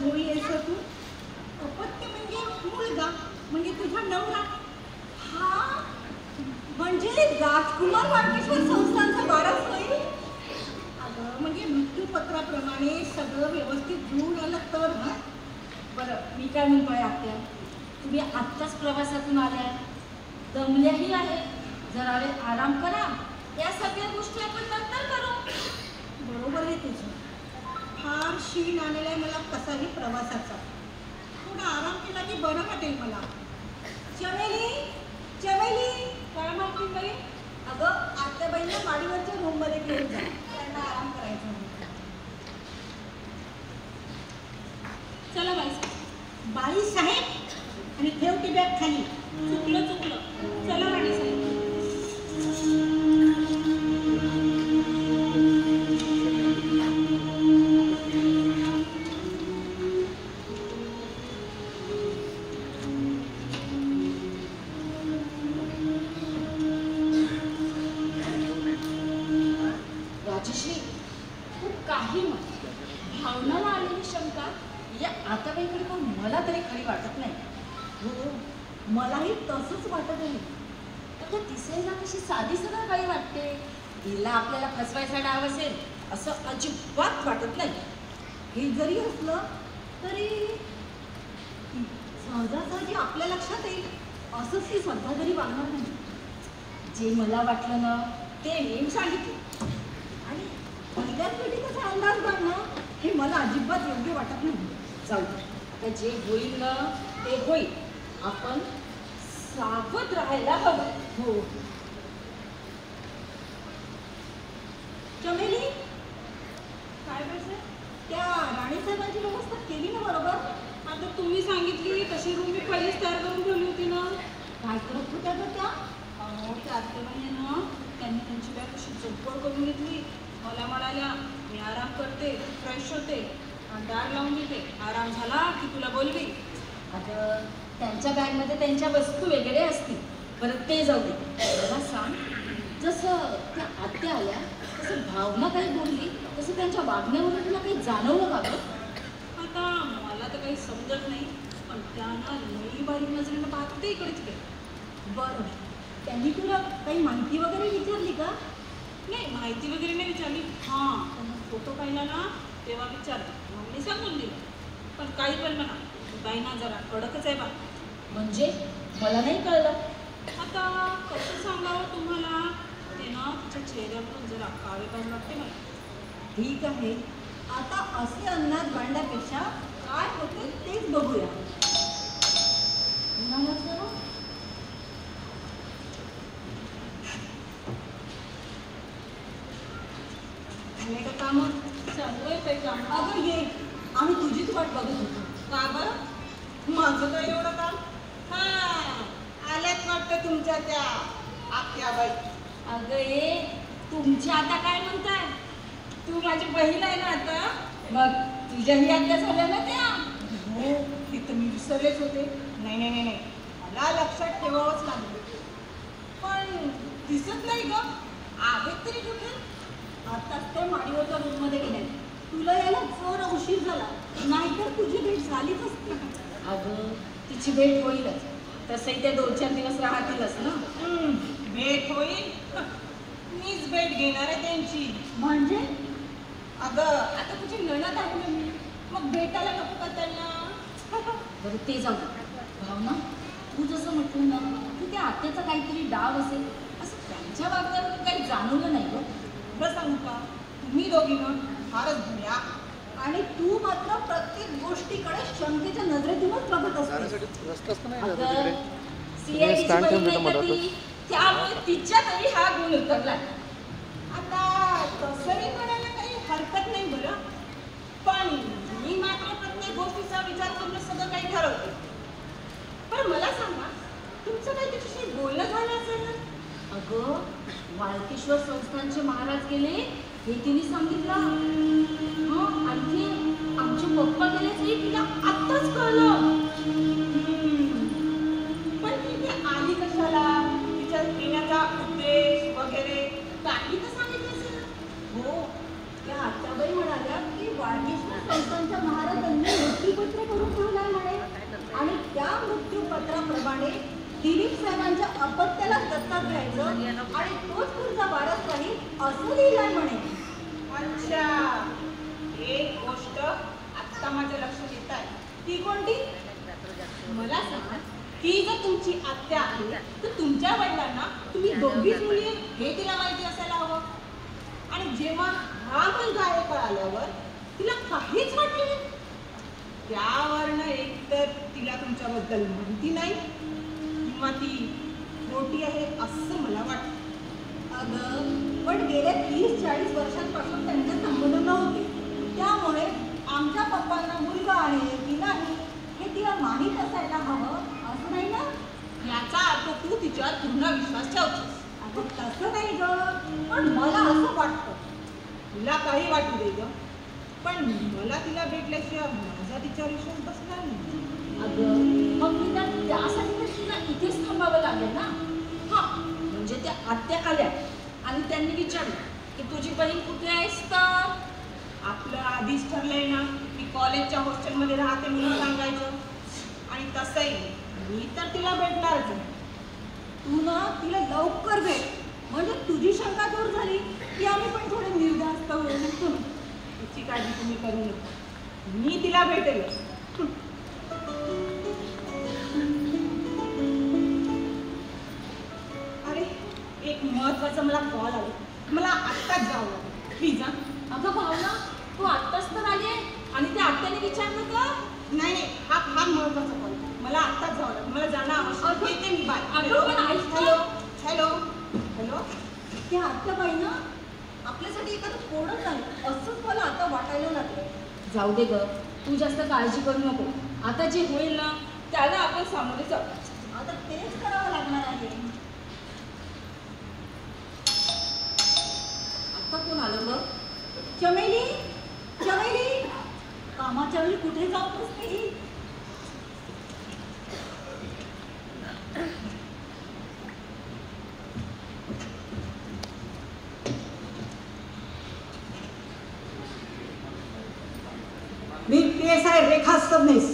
भोळी आहेस तू. अपत्य म्हणजे मुलगा म्हणजे तुझा नवरा. हा म्हणजे राजकुमार वाळकेश्वर संस्थांचा वारस होईल. अगं म्हणजे मृत्यूपत्राप्रमाणे सगळं व्यवस्थित जुळून आलं तर ना. बरं मी काय म्हणतोय आत्या, तुम्ही आत्ताच प्रवासातून आल्या, दमल्याही आहे, जरा वेळ आराम करा. या सगळ्या गोष्टी आपण नंतर करू. बरोबर आहे तुझं. फार शीण आलेला आहे मला कसाही प्रवासाचा. थोडा आराम केला की बरं वाटेल मला. चमेली चमेली काय म्हणते बाई? अगं आत्याबाईंना माडीवरच्या रूममध्ये घेऊन जा, त्यांना आराम करायचा म्हणून. चला बाई. बाई साहेब आणि ठेव ती बॅग खाली. चुकलं चला राणी साहेब. राजश्री तू काही म्हण, भावनाला आलेली शंका या आत्याबाईंकडे पण मला तरी खरी वाटत नाही. हो मलाही तसंच वाटत आहे. अगं दिसायला कशी साधी सरळ बाई वाटते. हिला आपल्याला फसवायचा डाव असेल असं अजिबात वाटत नाही. हे जरी असलं तरी सहजासहजी आपल्या लक्षात येईल असंच ती सध्या तरी वागणार नाही. जे मला वाटलं ना ते मी सांगितलं. आणि पहिल्याच पिढीचा अंदाज बांधणं हे मला अजिबात योग्य वाटत नाही. जाऊ आता जे होईल ना ते होईल. आपण सावध राहायला हवं. हो चमेली काय पाहिजे? त्या राणीसाहेबांची व्यवस्था केली ना बरोबर? आता तुम्ही सांगितली तशी रूम मी पहिलेच तयार करून ठेवली होती ना. काय करत होत्या ग त्या? त्या आत्याबाई ना त्यांनी त्यांची बॅग अशी जब्बर करून घेतली. मला म्हणाल्या मी आराम करते, फ्रेश होते, दार लावून देते, आराम झाला की तुला बोलवी. आता त्यांच्या बॅगमध्ये त्यांच्या वस्तू वगैरे असतील. बरं ते जाऊ दे. मला सांग, जसं त्या आत्या आल्या तसं भावना काही बोलली तसं त्यांच्या वागण्यावरून तुला काही जाणवलं का गं? आता मला तर काही समजत नाही, पण त्यांना लई बारीक नजरेनं पाहते इकडे तिकडे. बरं त्यांनी तुला काही माहिती वगैरे विचारली का? नाही माहिती वगैरे नाही विचारली. हां पण फोटो पाहिला ना तेव्हा विचारलं, मग मी सांगून दिलं. पण काही पण म्हणा बाई ना जरा कडकच आहे बा. म्हणजे मला नाही कळलं. आता कसं सांगावं तुम्हाला, ते ना तिच्या चेहऱ्यावरून जरा काळेबाज वाटते मला. ठीक आहे आता असे अंदाज बांधण्यापेक्षा काय होते तेच बघूया. झाले का काम? चालू आहे काही काम? अगं ये आम्ही तुझीच वाट बघत होतो. का बरं? माझं काय एवढं काम? हा आल्यात वाटतं तुमच्या त्या आत्याबाई. अगं ये तुमच्या आता काय म्हणताय? तू माझी बहीण आहे ना आता, मग तुझ्याही आत्या झाल्या ना त्या. हो ती तर मी विसरलेच होते. नाही नाही नाही नाही मला लक्षात ठेवावंच लागलं. पण दिसत नाही ग. आहेत तरी कुठे? आताच ते माडीवरच्या रूममध्ये गेले. तुला यायला जरा उशीर झाला, नाहीतर तुझी भेट झालीच असती. अगं तिची भेट होईलच, तसंही त्या 2-4 दिवस राहतीलच ना. भेट होईल. मीच भेट घेणार आहे त्यांची. म्हणजे अगं आता तुझी नणद आहे ना मी, मग भेटायला नको का त्यांना? बरं ते जाऊ. भावना तू जसं म्हटलं ना की त्या आत्याचा काहीतरी डाव असेल असं त्यांच्या वागण्यावरून काही जाणवलं नाही गं. खरं सांगू का, तुम्ही दोघीनं फारच भुल्या आणि तू मात्र प्रत्येक गोष्टीकडे शंकेच्या नजरेतूनच बघत असते. त्यामुळे तिच्या तरी हा गुण उतरला. आता तसंही म्हणायला काही हरकत नाही बरं, पण मी मात्र प्रत्येक गोष्टीचा विचार करून सगळं काही ठरवते. पण मला सांगा, तुमचं काही तिच्याशी बोलणं झालं असेल ना? अगं वाळकेश्वर संस्थानचे महाराज गेले हे तिने सांगितलं. आणखी आमचे पप्पा गेले तरी तिला आत्ताच कळलं. पण ती आली कशाला? तिच्या येण्याचा उद्देश वगैरे काही तर सांगितलं असेल. हो दिलीप साहेबांच्या अपत्याला दत्तक घ्यायचं आणि तोच पुढचा वारस राहील असं लिहिलंय म्हणे. अच्छा, एक गोष्ट आत्ता माझ्या लक्षात येत आहे. ती कोणती? मला सांगा, ही जर तुमची आत्या आहे तर तुमच्या वडिलांना तुम्ही दोघीच मुली आहे हे तिला माहिती असायला हवं. आणि जेव्हा हा मुलगा आहे कळाल्यावर तिला काहीच वाटलं नाही. त्यावरनं एकतर तिला तुमच्याबद्दल माहिती नाही किंवा ती खोटी आहे असं मला वाटतं. अगं पण गेल्या 30-40 वर्षांपासून त्यांचे संबंध नव्हते, त्यामुळे आमच्या पप्पांना मुलगा आहे की नाही हे तिला माहीत असायला हवं असं नाही ना. याचा अर्थ तू तिच्यावर पूर्ण विश्वास ठेवतोस. अगं तसं नाही ग, पण मला असं वाटतं. तुला काही वाटू दे ग, पण मला तिला भेटल्याशिवाय माझा तिच्यावर विश्वास बसणार नाही. अगं मग मी त्यासाठी तर तुला इथेच थांबावं लागेल ना. हा, म्हणजे त्या आत्या आल्या आणि त्यांनी विचारलं की तुझी बहीण कुठे आहेस तर आपलं आधीच ठरलंय ना की कॉलेजच्या हॉस्टेलमध्ये राहते म्हणून सांगायचं. आणि तसंही मी तर तिला भेटणारच आहे. तू ना तिला लवकर भेट, म्हणजे तुझी शंका दूर झाली की आम्ही पण थोडे निर्धास्त होईल. तिची काळजी तुम्ही करू नका, मी तिला भेटेल. अरे, एक महत्वाचा मला कॉल आला, मला आत्ताच जावं लागेल. प्लीज हा. अगं भावना, तू आत्ताच तर आली आहे आणि त्या आत्याने विचारलं का? नाही नाही, हा फार महत्वाचा कॉल, मला आत्ताच जावं लागेल. मला जाणं आवश्यक. येते मी. बाय. अगं पण ऐक हॅलो हॅलो हॅलो. त्या आत्याबाई ना आपल्यासाठी एखादं कोडच आहे असंच मला आता वाटायला लागलं. जाऊ दे ग, तू जास्त काळजी करू नको. आता जे होईल ना त्याला आपण सामोरे जाऊ. आता तेच करावं लागणार आहे. आता कोण आलं ग? चमेली, चमेली, कामाच्या वेळी कुठे जात असते ही? मी PSI रेखा सबनीस.